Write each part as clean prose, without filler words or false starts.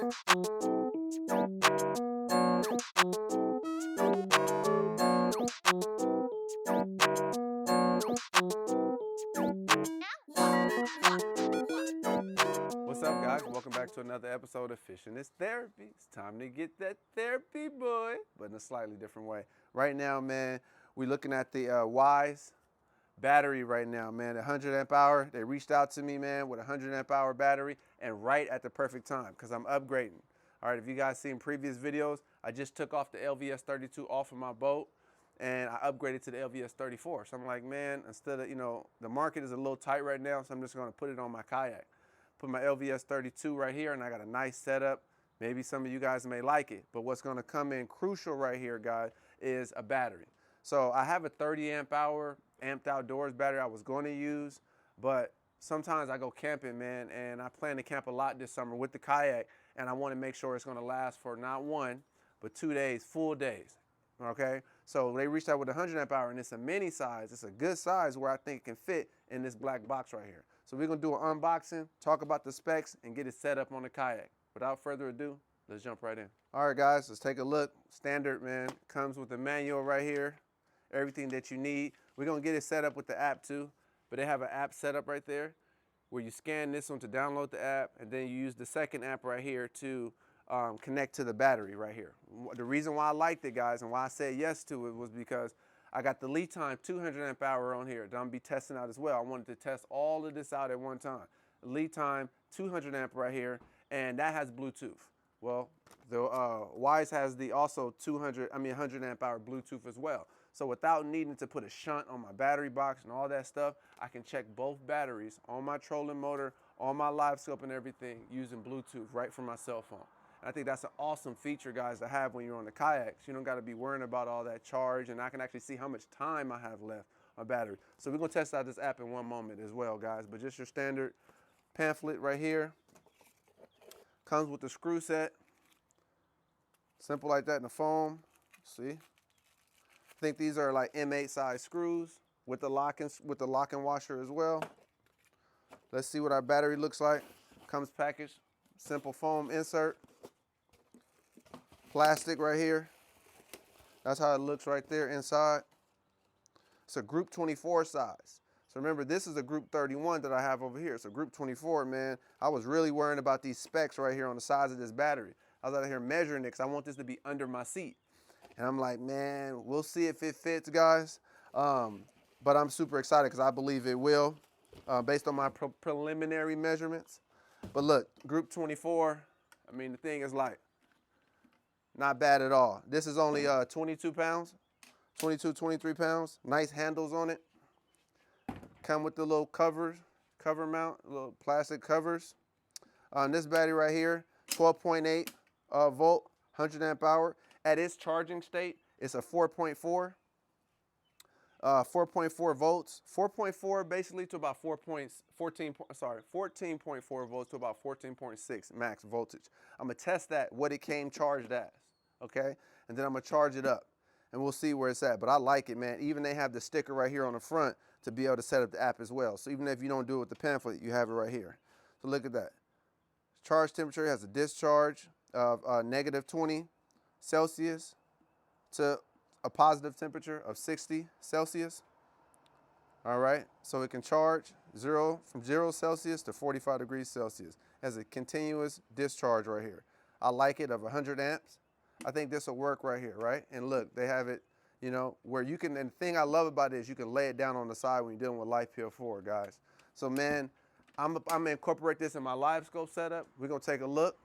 What's up, guys? Welcome back to another episode of Fishing is Therapy. It's time to get that therapy, boy, but in a slightly different way. Right now, man, we're looking at the Weize battery right now, man. 100 amp hour. They reached out to me, man, with a 100 amp hour battery, and right at the perfect time because I'm upgrading. All right, if you guys seen previous videos, I just took off the LVS32 off of my boat and I upgraded to the LVS34. So I'm like, man, instead of, the market is a little tight right now, so I'm just gonna put it on my kayak. Put my LVS32 right here, and I got a nice setup. Maybe some of you guys may like it, but what's gonna come in crucial right here, guys, is a battery. So I have a 30 amp hour amped outdoors battery I was gonna use, but sometimes I go camping, man, and I plan to camp a lot this summer with the kayak, and I wanna make sure it's gonna last for not 1, but 2 days, full days, okay? So they reached out with a 100 amp hour, and it's a mini size. It's a good size where I think it can fit in this black box right here. So we're gonna do an unboxing, talk about the specs, and get it set up on the kayak. Without further ado, let's jump right in. All right, guys, let's take a look. Standard, man, comes with the manual right here, everything that you need. We're gonna get it set up with the app too, but they have an app set up right there where you scan this one to download the app, and then you use the second app right here to connect to the battery right here. The reason why I liked it, guys, and why I said yes to it was because I got the lead time 200 amp hour on here that I'm gonna be testing out as well. I wanted to test all of this out at one time. Lead time 200 amp right here, and that has Bluetooth. Well, the Weize has the also 100 amp hour Bluetooth as well. So without needing to put a shunt on my battery box and all that stuff, I can check both batteries on my trolling motor, on my LiveScope and everything using Bluetooth right from my cell phone. And I think that's an awesome feature, guys, to have when you're on the kayaks. You don't got to be worrying about all that charge, and I can actually see how much time I have left on battery. So we're going to test out this app in one moment as well, guys. But just your standard pamphlet right here. Comes with the screw set. Simple like that in the foam. See? I think these are like M8 size screws with the lock and washer as well. Let's see what our battery looks like. Comes packaged. Simple foam insert. Plastic right here. That's how it looks right there inside. It's a group 24 size. So remember, this is a group 31 that I have over here. So group 24, man, I was really worrying about these specs right here on the size of this battery. I was out here measuring it because I want this to be under my seat. And I'm like, man, we'll see if it fits, guys. But I'm super excited because I believe it will, based on my preliminary measurements. But look, group 24, I mean, the thing is like, not bad at all. This is only 22 pounds, 22, 23 pounds. Nice handles on it. Come with the little cover mount, little plastic covers. On this battery right here, 12.8 volt, 100 amp hour. At its charging state, it's a 4.4 volts. 4.4 basically to about 14.4 volts to about 14.6 max voltage. I'm gonna test that, what it came charged as, okay? And then I'm gonna charge it up and we'll see where it's at. But I like it, man. Even they have the sticker right here on the front to be able to set up the app as well. So even if you don't do it with the pamphlet, you have it right here. So look at that. Charge temperature has a discharge of -20 Celsius to a positive temperature of 60 Celsius. All right, so it can charge from 0 Celsius to 45 degrees Celsius. It has a continuous discharge right here. I like it of 100 amps. I think this will work right here, right? And look, they have it, where you can, and the thing I love about it is you can lay it down on the side when you're dealing with LiFePO4, guys. So man, I'm gonna incorporate this in my LiveScope setup. We're gonna take a look.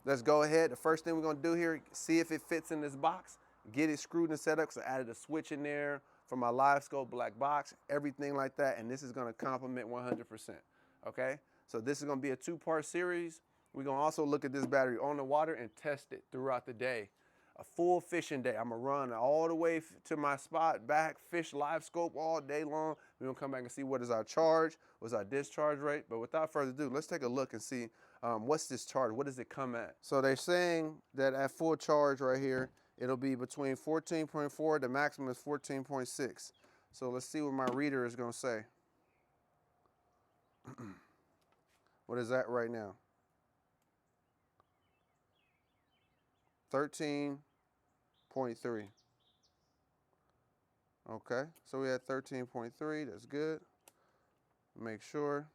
Let's go ahead. The first thing we're gonna do here, see if it fits in this box, get it screwed and set up. So I added a switch in there for my LiveScope black box, everything like that. And this is gonna complement 100%, okay? So this is gonna be a 2-part series. We're gonna also look at this battery on the water and test it throughout the day. A full fishing day. I'm gonna run all the way to my spot, back, fish LiveScope all day long. We're gonna come back and see what is our charge, what's our discharge rate. But without further ado, let's take a look and see what's this charge, what does it come at? So they're saying that at full charge right here, it'll be between 14.4, the maximum is 14.6. So let's see what my reader is gonna say. What is that right now? 13.3. Okay, so we had 13.3, that's good. Make sure.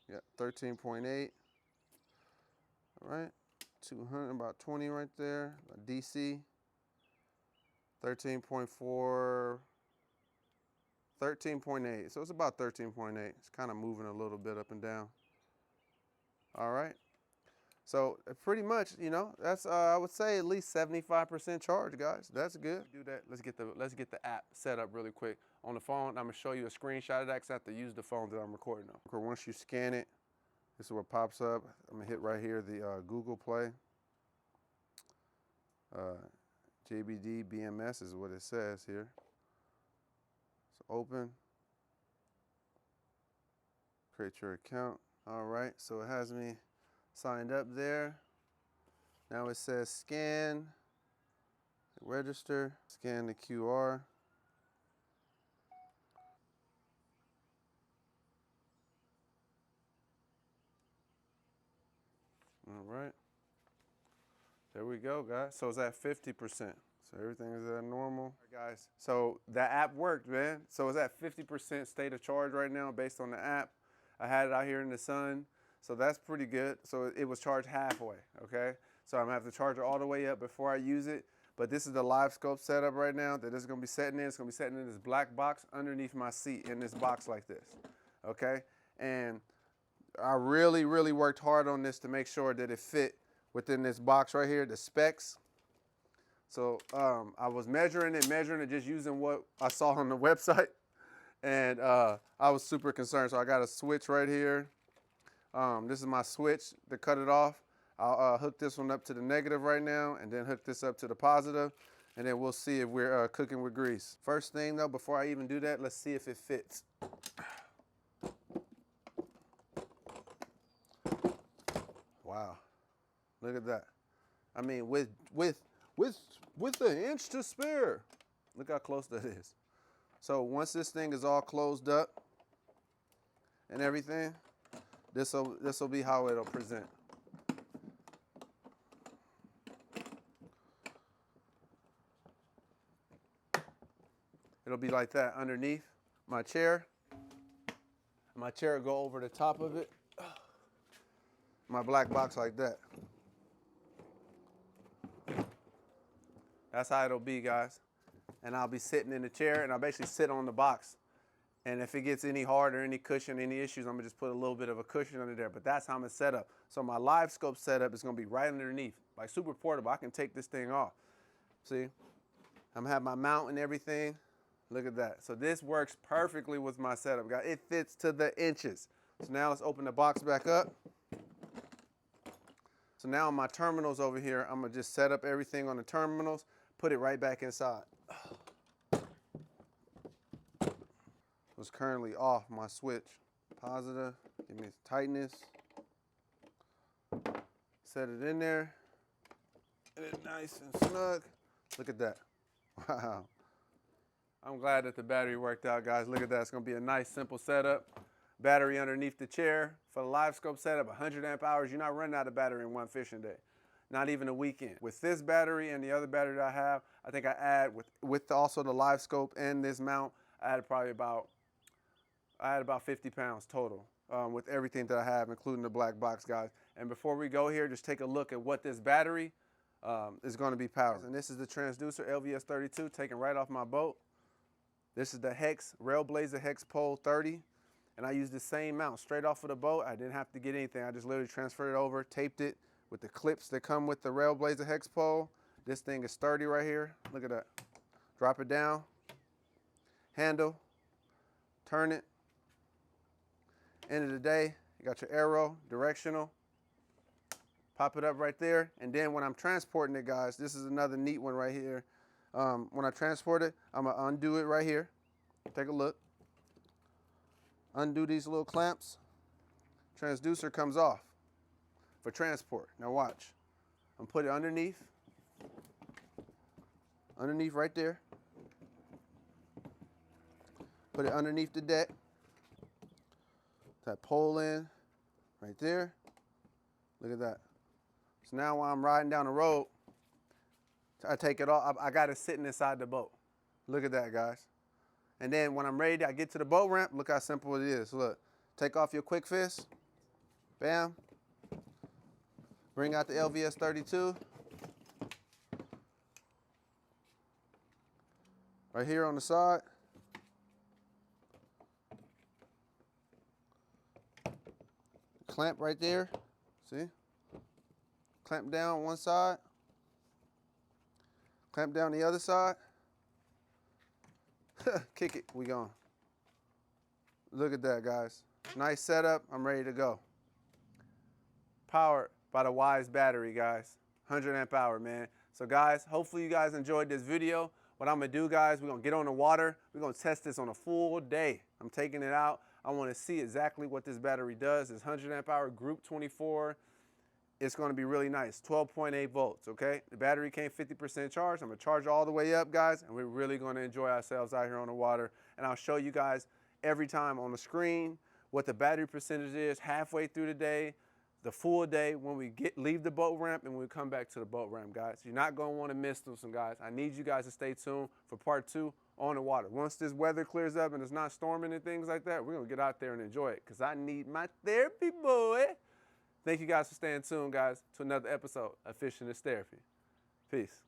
Yeah, 13.8. All right, 200, about 20 right there. DC, 13.4, 13.8. So it's about 13.8. It's kind of moving a little bit up and down. All right. So pretty much, you know, that's I would say at least 75% charge, guys. That's good. Do that. Let's get the app set up really quick on the phone. I'm gonna show you a screenshot of that because I have to use the phone that I'm recording on. Once you scan it, this is what pops up. I'm gonna hit right here the Google Play. JBD BMS is what it says here. So open. Create your account. All right. So it has me signed up there. Now it says scan, register, scan the QR. All right. There we go, guys. So it's at 50%. So everything is at normal. All right, guys. So the app worked, man. So it's at 50% state of charge right now based on the app. I had it out here in the sun. So that's pretty good. So it was charged halfway, okay? So I'm gonna have to charge it all the way up before I use it. But this is the LiveScope setup right now that it's gonna be setting in. It's gonna be setting in this black box underneath my seat in this box like this, okay? And I really, really worked hard on this to make sure that it fit within this box right here, the specs. So I was measuring it, just using what I saw on the website. And I was super concerned. So I got a switch right here. This is my switch to cut it off. I'll hook this one up to the negative right now and then hook this up to the positive. And then we'll see if we're cooking with grease. First thing though, before I even do that, let's see if it fits. Wow, look at that. I mean, with an inch to spare. Look how close that is. So once this thing is all closed up and everything, this'll be how it'll present. It'll be like that underneath my chair. My chair will go over the top of it. My black box like that. That's how it'll be, guys. And I'll be sitting in the chair and I'll basically sit on the box. And if it gets any harder, any cushion, any issues, I'm gonna just put a little bit of a cushion under there. But that's how I'm gonna set up. So my LiveScope setup is gonna be right underneath, like super portable. I can take this thing off. See, I'm gonna have my mount and everything. Look at that. So this works perfectly with my setup, guys. It fits to the inches. So now let's open the box back up. So now on my terminals over here, I'm gonna just set up everything on the terminals, put it right back inside. It's currently off my switch. Positive, give me tightness. Set it in there. Get it nice and snug. Look at that. Wow. I'm glad that the battery worked out, guys. Look at that. It's gonna be a nice, simple setup. Battery underneath the chair. For the LiveScope setup, 100 amp hours. You're not running out of battery in one fishing day. Not even a weekend. With this battery and the other battery that I have, I think I add, with also the LiveScope and this mount, I had about 50 pounds total with everything that I have, including the black box, guys. And before we go here, just take a look at what this battery is gonna be powered. And this is the transducer LVS32 taken right off my boat. This is the Hex, Railblazer Hex Pole 30. And I used the same mount straight off of the boat. I didn't have to get anything. I just literally transferred it over, taped it with the clips that come with the Railblazer Hex Pole. This thing is sturdy right here. Look at that. Drop it down, handle, turn it. End of the day, you got your arrow, directional. Pop it up right there. And then when I'm transporting it, guys, this is another neat one right here. When I transport it, I'm gonna undo it right here. Take a look. Undo these little clamps. Transducer comes off for transport. Now watch. I'm gonna put it underneath right there. Put it underneath the deck. That pole in right there. Look at that. So now when I'm riding down the road, I take it off. I got it sitting inside the boat. Look at that, guys. And then when I'm ready, I get to the boat ramp. Look how simple it is. Look, take off your quick fist. Bam. Bring out the LVS32. Right here on the side. Clamp right there. See? Clamp down one side. Clamp down the other side. Kick it, we gone. Look at that, guys. Nice setup, I'm ready to go. Powered by the Weize battery, guys. 100 amp hour, man. So guys, hopefully you guys enjoyed this video. What I'm gonna do, guys, we're gonna get on the water. We're gonna test this on a full day. I'm taking it out. I wanna see exactly what this battery does. It's 100 amp hour, group 24. It's gonna be really nice, 12.8 volts, okay? The battery came 50% charged. I'm gonna charge it all the way up, guys, and we're really gonna enjoy ourselves out here on the water. And I'll show you guys every time on the screen what the battery percentage is halfway through the day, the full day, when we leave the boat ramp and when we come back to the boat ramp, guys. You're not gonna wanna miss this one, guys. I need you guys to stay tuned for part 2 on the water. Once this weather clears up and it's not storming and things like that, we're gonna get out there and enjoy it, because I need my therapy, boy. Thank you guys for staying tuned, guys, to another episode of Fishing is Therapy. Peace.